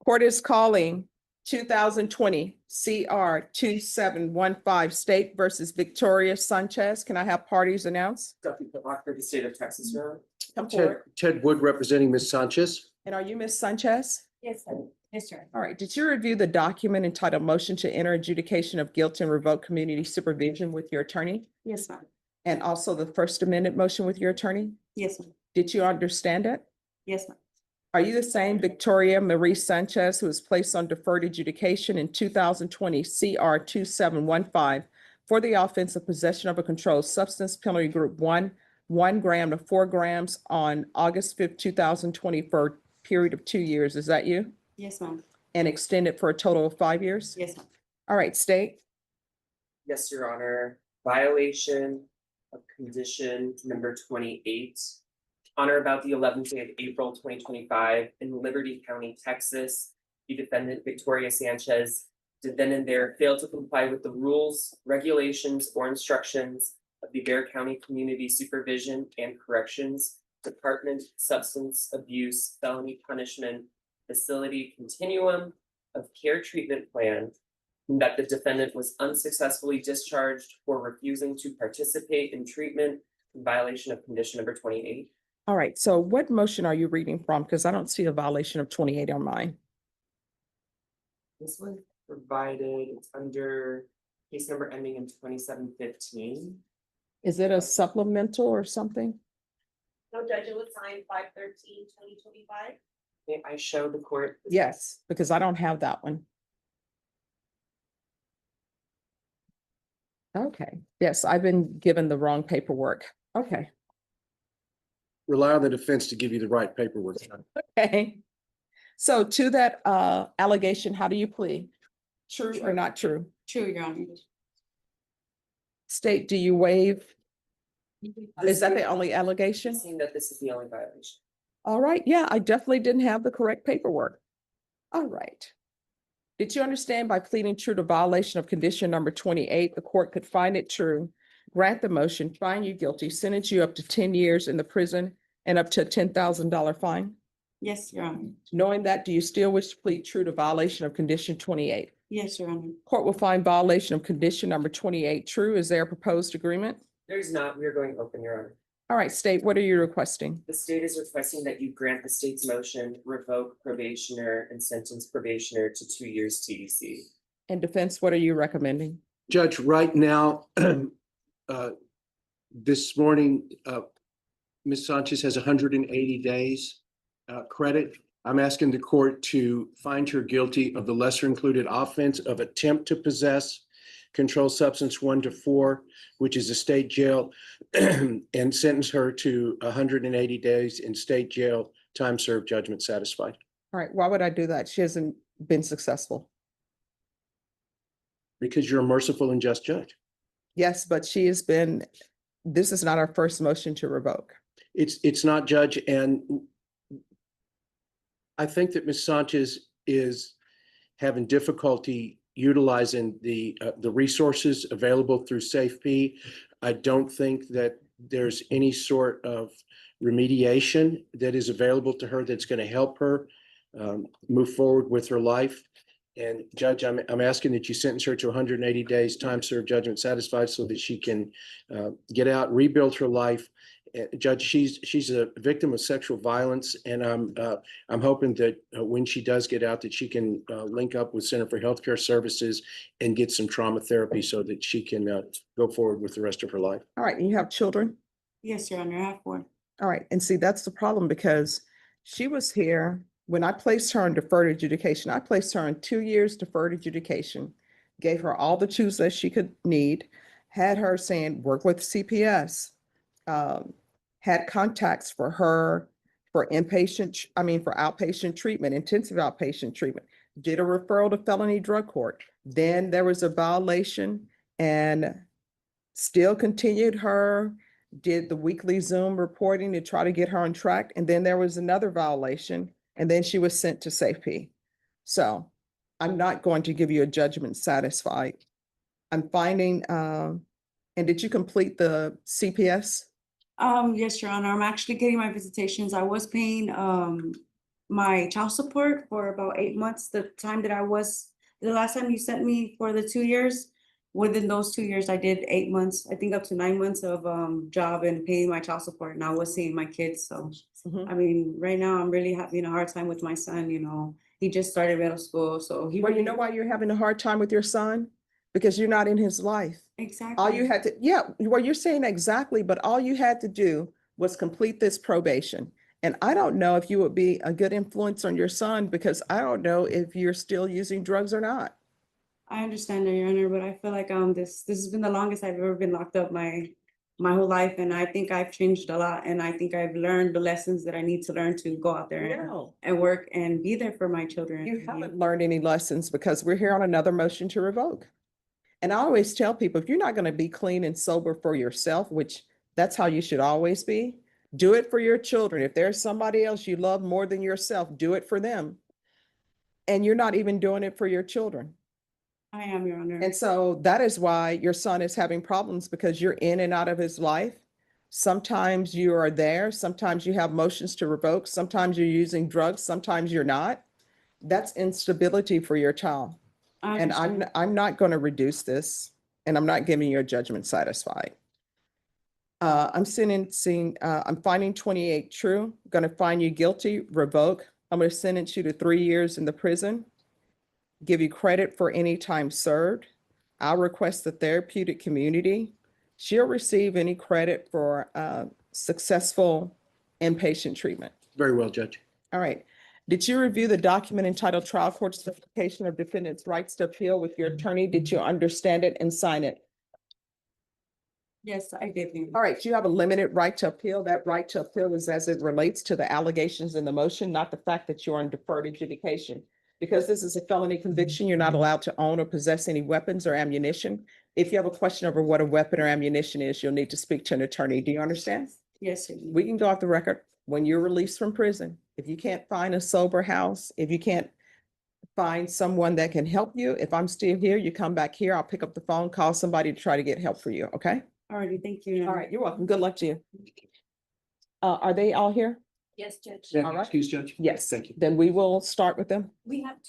Court is calling 2020 CR 2715 State versus Victoria Sanchez. Can I have parties announced? Deputy Clerk for the state of Texas, Your Honor. Come forward. Ted Wood representing Ms. Sanchez. And are you Ms. Sanchez? Yes, sir. Yes, sir. All right. Did you review the document entitled Motion to Enter Adjudication of Guilt and Revoke Community Supervision with your attorney? Yes, ma'am. And also the First Amendment motion with your attorney? Yes, ma'am. Did you understand it? Yes, ma'am. Are you the same Victoria Marie Sanchez who was placed on deferred adjudication in 2020 CR 2715 for the offense of possession of a controlled substance, penalty group 1 gram to 4 grams on August 5th, 2020 for a period of 2 years? Is that you? Yes, ma'am. And extended for a total of 5 years? Yes, ma'am. All right, state. Yes, Your Honor. Violation of condition number 28. On or about the 11th day of April 2025 in Liberty County, Texas, the defendant Victoria Sanchez did then and there fail to comply with the rules, regulations, or instructions of the Bexar County Community Supervision and Corrections Department Substance Abuse Felony Punishment Facility Continuum of Care Treatment Plan, and that the defendant was unsuccessfully discharged for refusing to participate in treatment in violation of condition number 28. All right, so what motion are you reading from? Because I don't see a violation of 28 on mine. This one provided, it's under case number ending in 2715. Is it a supplemental or something? No, Judge, it was signed 5/13/2025. May I show the court? Yes, because I don't have that one. Okay, yes, I've been given the wrong paperwork. Okay, Rely on the defense to give you the right paperwork. okay. So to that allegation, how do you plead? True or not true? True, Your Honor. State, do you waive? Is that the only allegation? Seeing that this is the only violation. All right, yeah, I definitely didn't have the correct paperwork. All right. Did you understand by pleading true to violation of condition number 28, the court could find it true, grant the motion, find you guilty, sentence you up to 10 years in the prison and up to a $10,000 fine? Yes, Your Honor. Knowing that, do you still wish to plead true to violation of condition 28? Yes, Your Honor. Court will find violation of condition number 28 true. Is there a proposed agreement? There's not, we are going open, Your Honor. All right, state, what are you requesting? The state is requesting that you grant the state's motion, revoke probationer and sentence probationer to 2 years TDC. And defense, what are you recommending? Judge, right now, this morning, Ms. Sanchez has 180 days credit. I'm asking the court to find her guilty of the lesser included offense of attempt to possess controlled substance 1 to 4, which is a state jail, and sentence her to 180 days in state jail, time served, judgment satisfied. All right, why would I do that? She hasn't been successful. Because you're a merciful and just judge. Yes, but she has been, this is not our first motion to revoke. It's not, Judge, and I think that Ms. Sanchez is having difficulty utilizing the resources available through SafeP. I don't think that there's any sort of remediation that is available to her that's going to help her move forward with her life. And Judge, I'm asking that you sentence her to 180 days, time served, judgment satisfied, so that she can get out, rebuild her life. Judge, she's a victim of sexual violence, and I'm hoping that when she does get out, that she can link up with Center for Healthcare Services and get some trauma therapy so that she can go forward with the rest of her life. All right, and you have children? Yes, Your Honor. I have 4. All right, and see, that's the problem because she was here when I placed her on deferred adjudication. I placed her on 2 years deferred adjudication, gave her all the tools that she could need, had her saying, work with CPS, had contacts for her for outpatient treatment, intensive outpatient treatment, did a referral to felony drug court. Then there was a violation and still continued her, did the weekly Zoom reporting to try to get her on track. And then there was another violation, and then she was sent to SafeP. So I'm not going to give you a judgment satisfied. I'm finding, and did you complete the CPS? Yes, Your Honor. I'm actually getting my visitations. I was paying my child support for about 8 months, the time that the last time you sent me for the 2 years. Within those 2 years, I did 8 months, I think up to 9 months of job and paying my child support, and I was seeing my kids, so. Mhm. I mean, right now, I'm really having a hard time with my son, he just started middle school, so he. Well, you really- know why you're having a hard time with your son? Because you're not in his life. Exactly. All you had to, yeah, well, you're saying exactly, but all you had to do was complete this probation. And I don't know if you would be a good influence on your son because I don't know if you're still using drugs or not. I understand that, Your Honor, but I feel like this has been the longest I've ever been locked up my whole life, and I think I've changed a lot, and I think I've learned the lessons that I need to learn to go out there No. and work and be there for my children. You haven't learned any lessons because we're here on another motion to revoke. And I always tell people, if you're not going to be clean and sober for yourself, which that's how you should always be, do it for your children. If there's somebody else you love more than yourself, do it for them. And you're not even doing it for your children. I am, Your Honor. And so that is why your son is having problems because you're in and out of his life. Sometimes you are there, sometimes you have motions to revoke, sometimes you're using drugs, sometimes you're not. That's instability for your child. I And understand. I'm not going to reduce this, and I'm not giving you a judgment satisfied. I'm finding 28 true, going to find you guilty, revoke. I'm going to sentence you to 3 years in the prison, give you credit for any time served. I'll request the therapeutic community. She'll receive any credit for successful inpatient treatment. Very well, Judge. All right. Did you review the document entitled Trial Court Certification of Defendant's Rights to Appeal with your attorney? Did you understand it and sign it? Yes, I did. Your Honor. All right, you have a limited right to appeal. That right to appeal is as it relates to the allegations in the motion, not the fact that you're on deferred adjudication. Because this is a felony conviction, you're not allowed to own or possess any weapons or ammunition. If you have a question over what a weapon or ammunition is, you'll need to speak to an attorney. Do you understand? Yes, Your Honor. We can go off the record. When you're released from prison, if you can't find a sober house, if you can't find someone that can help you, if I'm still here, you come back here, I'll pick up the phone, call somebody to try to get help for you, okay? Alrighty, thank you. Your All Honor. right, you're welcome. Good luck to you. Are they all here? Yes, Judge. All right. Excuse, Judge? Yes. Thank you. Then we will start with them. We have